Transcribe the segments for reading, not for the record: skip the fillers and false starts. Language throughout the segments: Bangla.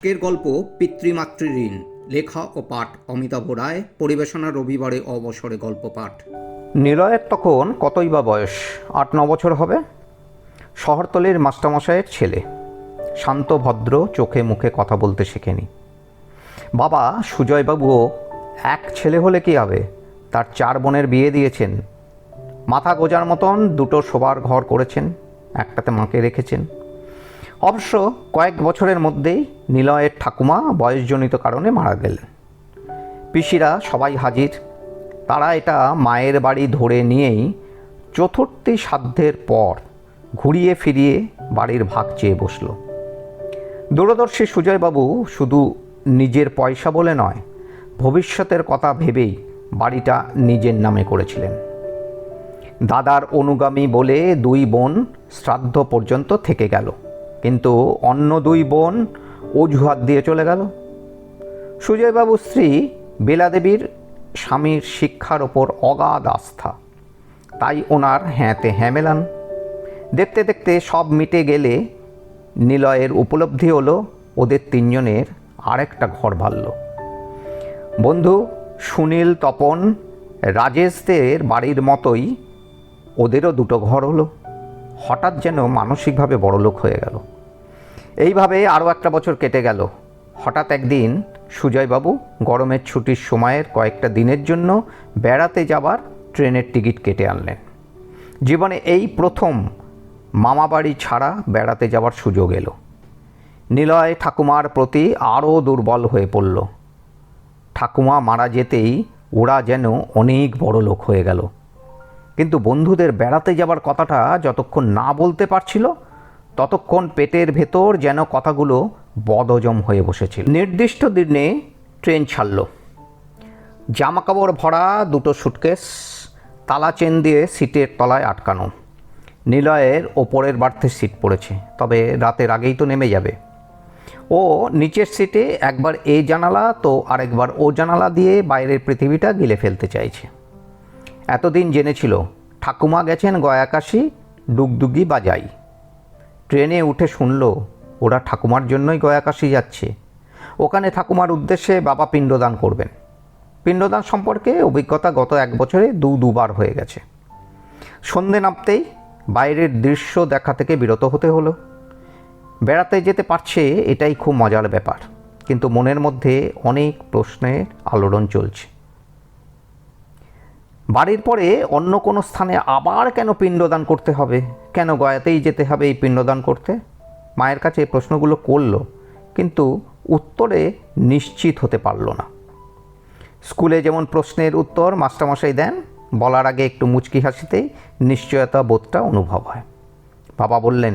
আজকের গল্প পিতৃমাতৃ ঋণ। লেখা ও পাঠ অমিতাভ রায়। পরিবেশনা রবিবারে অবসরে গল্প পাঠ। নিলয়ের তখন কতই বা বয়স, ৮-৯ বছর হবে। শহরতলির মাস্টারমশাইয়ের ছেলে, শান্ত ভদ্র, চোখে মুখে কথা বলতে শেখেনি। বাবা সুজয়বাবুও এক ছেলে হলে কী হবে, তার 4 বোনের বিয়ে দিয়েছেন। মাথা গোজার মতন 2টো শোবার ঘর করেছেন, একটাতে মাকে রেখেছেন। অবশ্য কয়েক বছরের মধ্যেই নিলয়ের ঠাকুমা বয়সজনিত কারণে মারা গেলেন। পিসিরা সবাই হাজির। তারা এটা মায়ের বাড়ি ধরে নিয়েই চতুর্থী শ্রাদ্ধের পর ঘুরিয়ে ফিরিয়ে বাড়ির ভাগ চেয়ে বসল। দূরদর্শী সুজয়বাবু শুধু নিজের পয়সা বলে নয়, ভবিষ্যতের কথা ভেবেই বাড়িটা নিজের নামে করেছিলেন। দাদার অনুগামী বলে 2 বোন শ্রাদ্ধ পর্যন্ত থেকে গেল, কিন্তু অন্য 2 বোন অজুহাত দিয়ে চলে গেল। সুজয়বাবুর স্ত্রী বেলাদেবীর স্বামীর শিক্ষার ওপর অগাধ আস্থা, তাই ওনার হ্যাঁতে হ্যাঁ মেলান। দেখতে দেখতে সব মিটে গেলে নিলয়ের উপলব্ধি হলো ওদের 3 জনের আরেকটা ঘর ভাল্ল। বন্ধু সুনীল, তপন, রাজেশদের বাড়ির মতোই ওদেরও 2টো ঘর হলো। হঠাৎ যেন মানসিকভাবে বড়লোক হয়ে গেল। এইভাবে আরও একটা বছর কেটে গেল। হঠাৎ একদিন সুজয়বাবু গরমের ছুটির সময়ের কয়েকটা দিনের জন্য বেড়াতে যাবার ট্রেনের টিকিট কেটে আনলেন। জীবনে এই প্রথম মামাবাড়ি ছাড়া বেড়াতে যাওয়ার সুযোগ এলো। নিলয় ঠাকুমার প্রতি আরও দুর্বল হয়ে পড়ল। ঠাকুমা মারা যেতেই ওরা যেন অনেক বড় লোক হয়ে গেল। কিন্তু বন্ধুদের বেড়াতে যাবার কথাটা যতক্ষণ না বলতে পারছিল, ততক্ষণ পেটের ভেতর যেন কথাগুলো বদহজম হয়ে বসেছিল। নির্দিষ্ট দিনে ট্রেন ছাড়ল। জামাকাপড় ভরা 2টো সুটকেস তালা চেন দিয়ে সিটের তলায় আটকানো। নিলয়ের ওপরের বার্থে সিট পড়েছে, তবে রাতের আগেই তো নেমে যাবে। ও নিচের সিটে একবার এই জানালা তো আরেকবার ও জানালা দিয়ে বাইরের পৃথিবীটা গিলে ফেলতে চাইছে। এতদিন জেনেছিল ঠাকুমা গেছেন গয়াকাশি ডুগডুগি বাজাই। ট্রেনে উঠে শুনল ওরা ঠাকুমার জন্যই গয়াকাশি যাচ্ছে। ওখানে ঠাকুমার উদ্দেশ্যে বাবা পিণ্ডদান করবেন। পিণ্ডদান সম্পর্কে অভিজ্ঞতা গত 1 বছরে 2বার হয়ে গেছে। সন্ধে নামতেই বাইরের দৃশ্য দেখা থেকে বিরত হতে হলো। বেড়াতে যেতে পারছে, এটাই খুব মজার ব্যাপার, কিন্তু মনের মধ্যে অনেক প্রশ্নের আলোড়ন চলছে। বাড়ির পরে অন্য কোনো স্থানে আবার কেন পিণ্ডদান করতে হবে, কেন গয়াতেই যেতে হবে এই পিণ্ডদান করতে? মায়ের কাছে এই প্রশ্নগুলো করল, কিন্তু উত্তরে নিশ্চিত হতে পারল না। স্কুলে যেমন প্রশ্নের উত্তর মাস্টারমশাই দেন, বলার আগে একটু মুচকি হাসিতেই নিশ্চয়তা বোধটা অনুভব হয়। বাবা বললেন,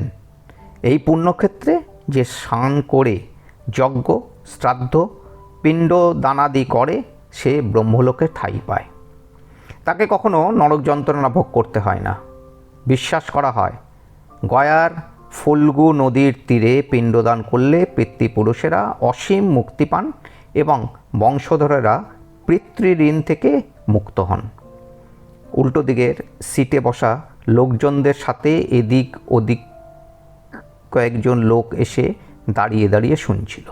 এই পুণ্যক্ষেত্রে যে স্নান করে যজ্ঞ, শ্রাদ্ধ, পিণ্ডদানাদি করে সে ব্রহ্মলোকে ঠাঁই পায়। তাকে কখনো নরক যন্ত্রণা ভোগ করতে হয় না। বিশ্বাস করা হয় গয়ার ফুল্গু নদীর তীরে পিণ্ডদান করলে পিতৃপুরুষেরা অসীম মুক্তি পান এবং বংশধরেরা পিতৃঋণ থেকে মুক্ত হন। উল্টো দিকের সিটে বসা লোকজনদের সাথে এদিক ওদিক কয়েকজন লোক এসে দাঁড়িয়ে দাঁড়িয়ে শুনছিল।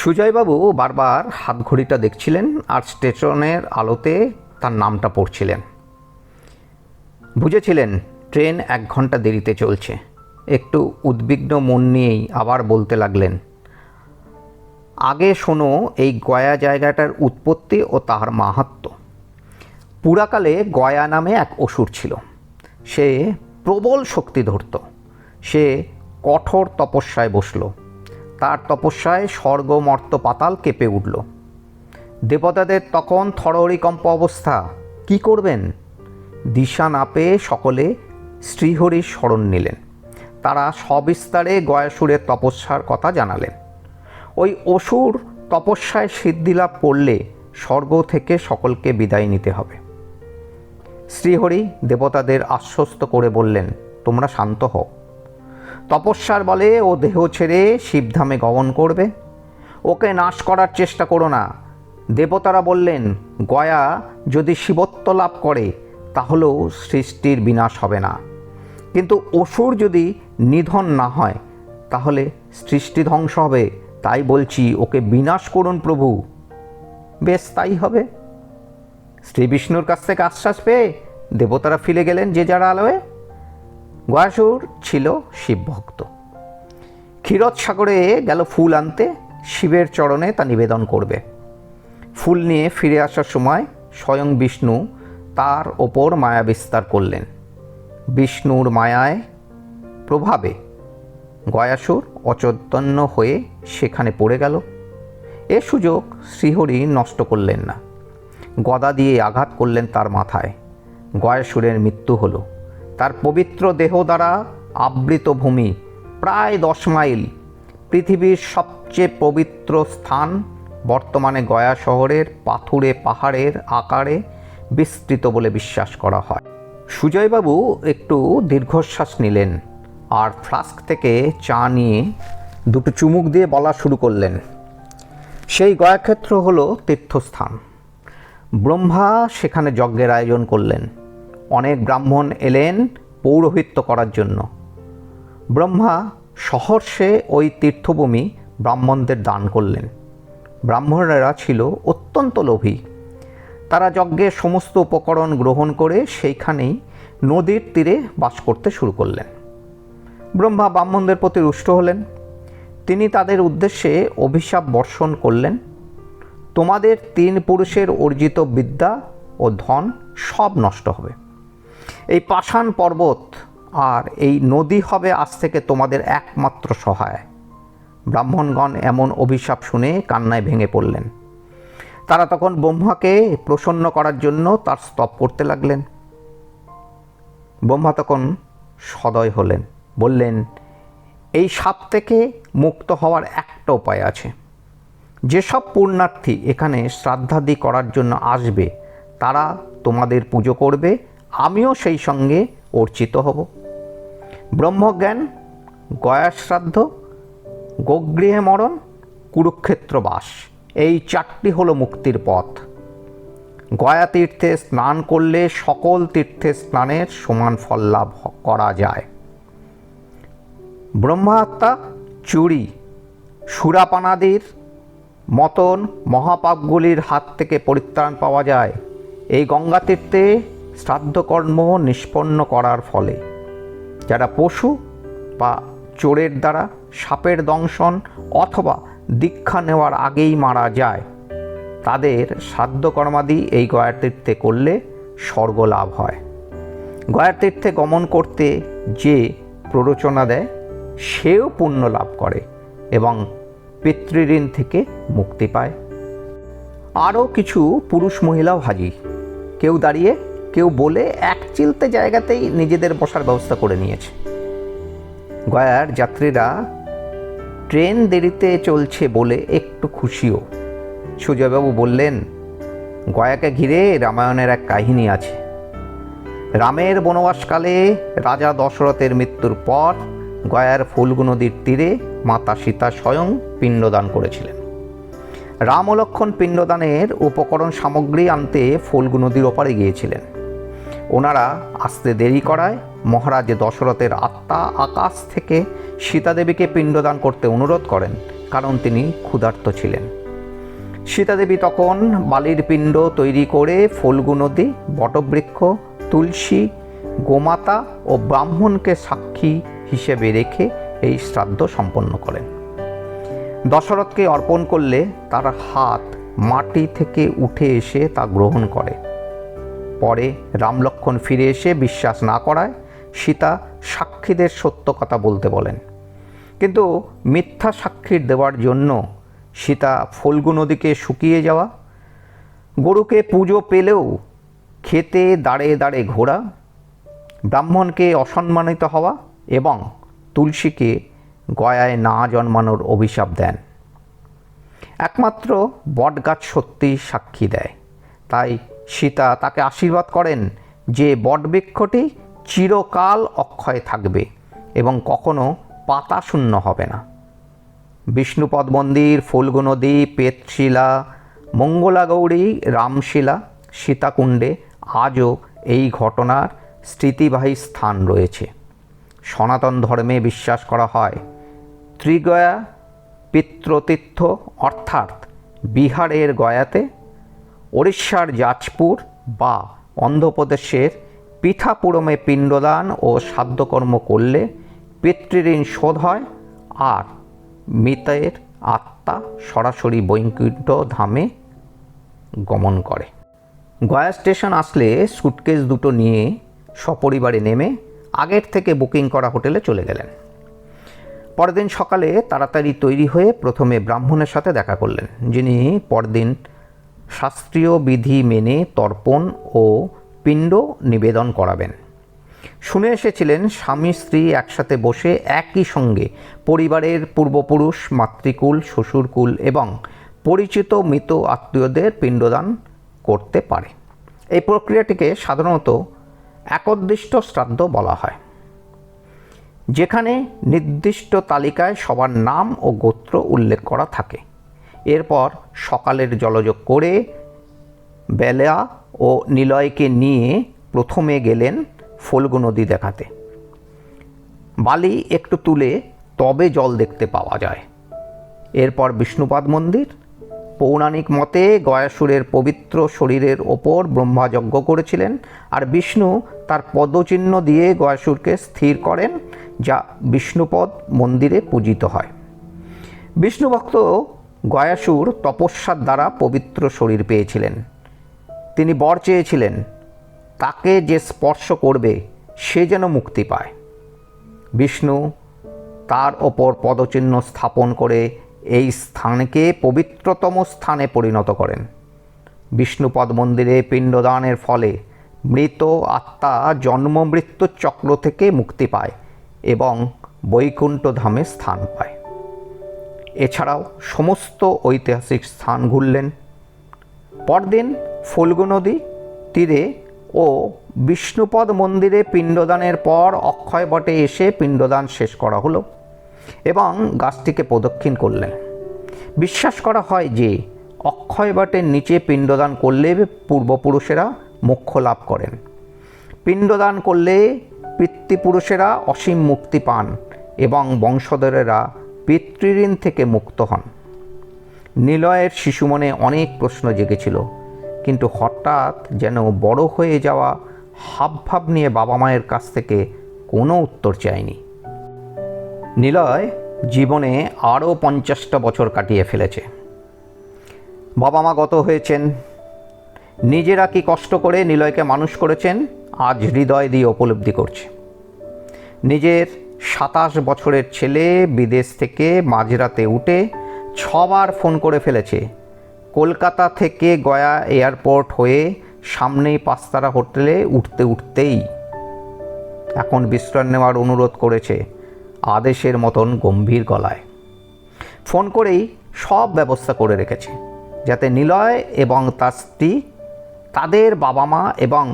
সুজয়বাবু বারবার হাতঘড়িটা দেখছিলেন আর স্টেশনের আলোতে তার নামটা পড়ছিলেন। বুঝেছিলেন ট্রেন 1 ঘন্টা দেরিতে চলছে। একটু উদ্বিগ্ন মন নিয়েই আবার বলতে লাগলেন, আগে শোনো এই গয়া জায়গাটার উৎপত্তি ও তার মাহাত্ম্য। পুরাকালে গয়া নামে এক অসুর ছিল। সে প্রবল শক্তি ধরত। সে কঠোর তপস্যায় বসল। তার তপস্যায় স্বর্গ মর্ত্য পাতাল কেঁপে উঠল। দেবতাদের তখন থরহরিকম্প অবস্থা। কি করবেন দিশা না পেয়ে সকলে শ্রীহরির শরণ নিলেন। তারা সবিস্তারে গয়াসুরের তপস্যার কথা জানালেন। ওই অসুর তপস্যায় সিদ্ধিলাভ করলে স্বর্গ থেকে সকলকে বিদায় নিতে হবে। শ্রীহরি দেবতাদের আশ্বস্ত করে বললেন, তোমরা শান্ত হও। তপস্যার বলে ও দেহ ছেড়ে শিবধামে গমন করবে। ওকে নাশ করার চেষ্টা করো না। দেবতারা বললেন, গয়া যদি শিবত্ব লাভ করে তাহলেও সৃষ্টির বিনাশ হবে না, কিন্তু অসুর যদি নিধন না হয় তাহলে সৃষ্টি ধ্বংস হবে, তাই বলছি ওকে বিনাশ করুন প্রভু। বেশ তাই হবে। শ্রী বিষ্ণুর কাছ থেকে আশ্বাস পেয়ে দেবতারা ফিরে গেলেন যে যার আলোয়। গয়াসুর ছিল শিবভক্ত। ক্ষীরোদ সাগরে গেল ফুল আনতে, শিবের চরণে তা নিবেদন করবে। ফুল নিয়ে ফিরে আসার সময় স্বয়ং বিষ্ণু তার ওপর মায়া বিস্তার করলেন। বিষ্ণুর মায়ায় প্রভাবে গয়াসুর অচৈতন্য হয়ে সেখানে পড়ে গেল। এ সুযোগ শ্রীহরি নষ্ট করলেন না, গদা দিয়ে আঘাত করলেন তার মাথায়। গয়াসুরের মৃত্যু হল। তার পবিত্র দেহ দ্বারা আবৃত ভূমি প্রায় 10 মাইল, পৃথিবীর সবচেয়ে পবিত্র স্থান, বর্তমানে গয়া শহরের পাথুরে পাহাড়ের আকারে বিস্তৃত বলে বিশ্বাস করা হয়। সুজয়বাবু একটু দীর্ঘশ্বাস নিলেন আর ফ্লাস্ক থেকে চা নিয়ে দুটো চুমুক দিয়ে বলা শুরু করলেন। সেই গয়াক্ষেত্র হলো তীর্থস্থান। ব্রহ্মা সেখানে যজ্ঞের আয়োজন করলেন। অনেক ব্রাহ্মণ এলেন পৌরোহিত্য করার জন্য। ব্রহ্মা সহর্ষে ওই তীর্থভূমি ব্রাহ্মণদের দান করলেন। ব্রাহ্মণেরা ছিল অত্যন্ত লোভী। তারা যজ্ঞের সমস্ত উপকরণ গ্রহণ করে সেইখানেই নদীর তীরে বাস করতে শুরু করলেন। ব্রহ্মা ব্রাহ্মণদের প্রতি রুষ্ট হলেন। তিনি তাদের উদ্দেশ্যে অভিশাপ বর্ষণ করলেন, তোমাদের 3 পুরুষের অর্জিত বিদ্যা ও ধন সব নষ্ট হবে। এই পাষাণ পর্বত আর এই নদী হবে আজ থেকে তোমাদের একমাত্র সহায়। ব্রাহ্মণগণ এমন অভিশাপ শুনে কান্নায় ভেঙে পড়লেন। তারা তখন ব্রহ্মাকে প্রসন্ন করার জন্য তার স্তব করতে লাগলেন। ব্রহ্মা তখন সদয় হলেন, বললেন, এই শাপ থেকে মুক্ত হওয়ার একটা উপায় আছে। যেসব পুণ্যার্থী এখানে শ্রাদ্ধাদি করার জন্য আসবে তারা তোমাদের পুজো করবে, আমিও সেই সঙ্গে অর্চিত হব। ব্রহ্মজ্ঞান, গয়াশ্রাদ্ধ, গোগৃহে মরণ, কুরুক্ষেত্র বাস, এই 4টি হলো মুক্তির পথ। গয়া তীর্থে স্নান করলে সকল তীর্থে স্নানের সমান ফল লাভ করা যায়। ব্রহ্মহত্যা, চুরি, সুরাপানাদির মতন মহাপাপগুলির হাত থেকে পরিত্রাণ পাওয়া যায় এই গঙ্গা তীর্থে শ্রাদ্ধকর্ম নিষ্পন্ন করার ফলে। যারা পশু বা চোরের দ্বারা সাপের দংশন অথবা দীক্ষা নেওয়ার আগেই মারা যায়, তাদের শ্রাদ্ধকর্মাদি এই গয়া তীর্থে করলে স্বর্গ লাভ হয়। গয়া তীর্থে গমন করতে যে প্ররোচনা দেয় সেও পুণ্য লাভ করে এবং পিতৃঋণ থেকে মুক্তি পায়। আরও কিছু পুরুষ মহিলাও হাজির। কেউ দাঁড়িয়ে, কেউ বলে এক চিলতে জায়গাতেই নিজেদের বসার ব্যবস্থা করে নিয়েছে। গয়ার যাত্রীরা ট্রেন দেরিতে চলছে বলে একটু খুশিও। সুজয়বাবু বললেন, গয়াকে ঘিরে রামায়ণের এক কাহিনী আছে। রামের বনবাসকালে রাজা দশরথের মৃত্যুর পর গয়ার ফল্গু নদীর তীরে মাতা সীতা স্বয়ং পিণ্ডদান করেছিলেন। রাম ও লক্ষ্মণ পিণ্ডদানের উপকরণ সামগ্রী আনতে ফল্গু নদীর ওপারে গিয়েছিলেন। ওনারা আসতে দেরি করায় মহারাজ দশরথের আত্মা আকাশ থেকে সীতাদেবীকে পিণ্ডদান করতে অনুরোধ করেন, কারণ তিনি ক্ষুধার্ত ছিলেন। সীতাদেবী তখন বালির পিণ্ড তৈরি করে ফল্গু নদী, বটবৃক্ষ, তুলসী, গোমাতা ও ব্রাহ্মণকে সাক্ষী হিসেবে রেখে এই শ্রাদ্ধ সম্পন্ন করেন। দশরথকে অর্পণ করলে তার হাত মাটি থেকে উঠে এসে তা গ্রহণ করে। পরে রাম লক্ষ্মণ ফিরে এসে বিশ্বাস না করায় সীতা সাক্ষীদের সত্য কথা বলতে বলেন, কিন্তু মিথ্যা সাক্ষী দেওয়ার জন্য সীতা ফল্গু নদীকে শুকিয়ে যাওয়া, গরুকে পুজো পেলেও খেতে দাঁড়ে দাঁড়ে ঘোরা, ব্রাহ্মণকে অসম্মানিত হওয়া এবং তুলসীকে গয়ায় না জন্মানোর অভিশাপ দেন। একমাত্র বটগাছ সত্যি সাক্ষী দেয়। তাই সীতা তাকে আশীর্বাদ করেন যে বটবৃক্ষটি চিরকাল অক্ষয় থাকবে এবং কখনো পাতা শূন্য হবে না। বিষ্ণুপদ মন্দির, ফল্গু নদী, পেতশিলা, মঙ্গলাগৌরী, রামশিলা, সীতাকুণ্ডে আজও এই ঘটনার স্মৃতিবাহী স্থান রয়েছে। সনাতন ধর্মে বিশ্বাস করা হয় ত্রিগয়া পিতৃতীর্থ অর্থাৎ বিহারের গয়াতে, ওড়িশার যাজপুর বা অন্ধ্রপ্রদেশের পিঠাপুরমে পিণ্ডদান ও শ্রাদ্ধকর্ম করলে পিতৃঋণ শোধ হয় আর মৃতের আত্মা সরাসরি বৈকুণ্ঠ ধামে গমন করে। গয়া স্টেশন আসলে সুটকেস দুটো নিয়ে সপরিবারে নেমে আগের থেকে বুকিং করা হোটেলে চলে গেলেন। পরের দিন সকালে তাড়াতাড়ি তৈরি হয়ে প্রথমে ব্রাহ্মণের সাথে দেখা করলেন, যিনি পরদিন শাস্ত্রীয় বিধি মেনে তর্পণ ও পিণ্ড নিবেদন করাবেন। শুনে এসেছিলেন স্বামী স্ত্রী একসাথে বসে একই সঙ্গে পরিবারের পূর্বপুরুষ, মাতৃকুল, শ্বশুরকুল এবং পরিচিত মৃত আত্মীয়দের পিণ্ডদান করতে পারে। এই প্রক্রিয়াটিকে সাধারণত একোদ্দিষ্ট শ্রাদ্ধ বলা হয়, যেখানে নির্দিষ্ট তালিকায় সবার নাম ও গোত্র উল্লেখ করা থাকে। এরপর সকালের জলযোগ করে বেলা ও নিলয়কে নিয়ে প্রথমে গেলেন ফল্গু নদী দেখাতে। বালি একটু তুলে তবে জল দেখতে পাওয়া যায়। এরপর বিষ্ণুপাদ মন্দির। পৌরাণিক মতে গয়াসুরের পবিত্র শরীরের ওপর ব্রহ্মা যজ্ঞ করেছিলেন আর বিষ্ণু তার পদচিহ্ন দিয়ে গয়াসুরকে স্থির করেন, যা বিষ্ণুপদ মন্দিরে পূজিত হয়। বিষ্ণুভক্ত গয়াসুর তপস্যার দ্বারা পবিত্র শরীর পেয়েছিলেন। তিনি বর চেয়েছিলেন তাকে যে স্পর্শ করবে সে যেন মুক্তি পায়। বিষ্ণু তার ওপর পদচিহ্ন স্থাপন করে এই স্থানকে পবিত্রতম স্থানে পরিণত করেন। বিষ্ণুপদ মন্দিরে পিণ্ডদানের ফলে মৃত আত্মা জন্ম মৃত্যুর চক্র থেকে মুক্তি পায় এবং বৈকুণ্ঠ ধামে স্থান পায়। এছাড়াও সমস্ত ঐতিহাসিক স্থান ঘুরলেন। পরদিন ফল্গু নদী তীরে ও বিষ্ণুপদ মন্দিরে পিণ্ডদানের পর অক্ষয় বটে এসে পিণ্ডদান শেষ করা হলো এবং গাছটিকে প্রদক্ষিণ করলেন। বিশ্বাস করা হয় যে অক্ষয় বটের নিচে পিণ্ডদান করলে পূর্বপুরুষেরা মোক্ষ লাভ করেন। পিণ্ডদান করলে পিতৃপুরুষেরা অসীম মুক্তি পান এবং বংশধরেরা পিতৃঋণ থেকে মুক্ত হন। নিলয়ের শিশু মনে অনেক প্রশ্ন জেগেছিল, কিন্তু হঠাৎ যেন বড় হয়ে যাওয়া হাবভাব নিয়ে বাবা মায়ের কাছ থেকে কোনো উত্তর চায়নি। নিলয় জীবনে আরও 50টা বছর কাটিয়ে ফেলেছে। বাবা মা গত হয়েছেন, নিজেরা কি কষ্ট করে নিলয়কে মানুষ করেছেন আজ হৃদয় দিয়ে উপলব্ধি করছে। নিজের 27 বছরের ছেলে বিদেশ থেকে মাঝরাতে উঠে 6বার ফোন করে ফেলেছে। কলকাতা থেকে গয়া এয়ারপোর্ট হয়ে সামনেই পাঁচতারা হোটেলে উঠতেই এখন বিশ্রাম নেওয়ার অনুরোধ করেছে আদেশের মতন গম্ভীর গলায়। ফোন করেই সব ব্যবস্থা করে রেখেছে যাতে নিলয় এবং তার স্ত্রী তাদের বাবা মা এবং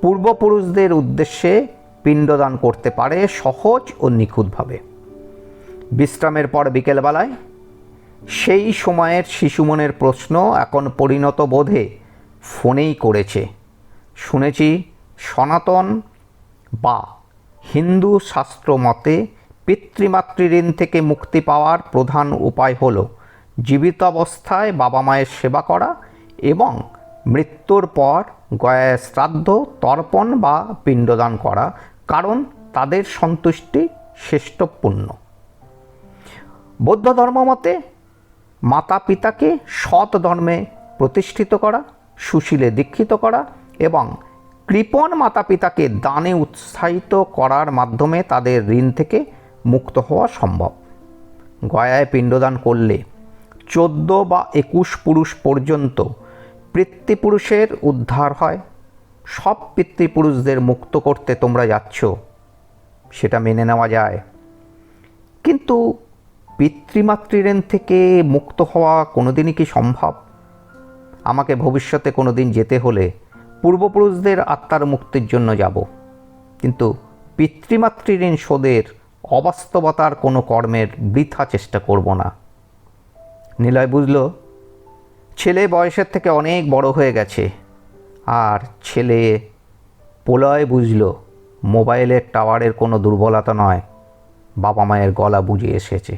পূর্বপুরুষদের উদ্দেশ্যে পিণ্ডদান করতে পারে সহজ ও নিখুঁতভাবে। বিশ্রামের পর বিকেলবেলায় সেই সময়ের শিশু মনের প্রশ্ন এখন পরিণত বোধে ফোনেই করেছে। শুনেছি সনাতন বা হিন্দু শাস্ত্র মতে পিতৃমাতৃঋণ থেকে মুক্তি পাওয়ার প্রধান উপায় হল জীবিত অবস্থায় বাবা মায়ের সেবা করা এবং মৃত্যুর পর গয়ায় শ্রাদ্ধ, তর্পণ বা পিণ্ডদান করা, কারণ তাদের সন্তুষ্টি শ্রেষ্ঠ পুণ্য। বৌদ্ধ ধর্ম মতে মাতা পিতাকে সৎ ধর্মে প্রতিষ্ঠিত করা, সুশীলে দীক্ষিত করা এবং কৃপণ মাতা পিতাকে দানে উৎসাহিত করার মাধ্যমে তাদের ঋণ থেকে মুক্ত হওয়া সম্ভব। গয়ায় পিণ্ডদান করলে 14 বা 21 পুরুষ পর্যন্ত পিতৃপুরুষের উদ্ধার হয়। সব পিতৃপুরুষদের মুক্ত করতে তোমরা যাচ্ছ, সেটা মেনে নেওয়া যায়, কিন্তু পিতৃমাতৃঋণ থেকে মুক্ত হওয়া কোনোদিনই কি সম্ভব? আমাকে ভবিষ্যতে কোনো দিন যেতে হলে পূর্বপুরুষদের আত্মার মুক্তির জন্য যাব, কিন্তু পিতৃমাতৃঋণ শোধের অবাস্তবতার কোনো কর্মের বৃথা চেষ্টা করব না। নিলয় বুঝল ছেলে বয়সের থেকে অনেক বড় হয়ে গেছে, আর ছেলে প্রলয় বুঝল মোবাইলের টাওয়ারের কোনো দুর্বলতা নয়, বাবা মায়ের গলা বুঝে এসেছে।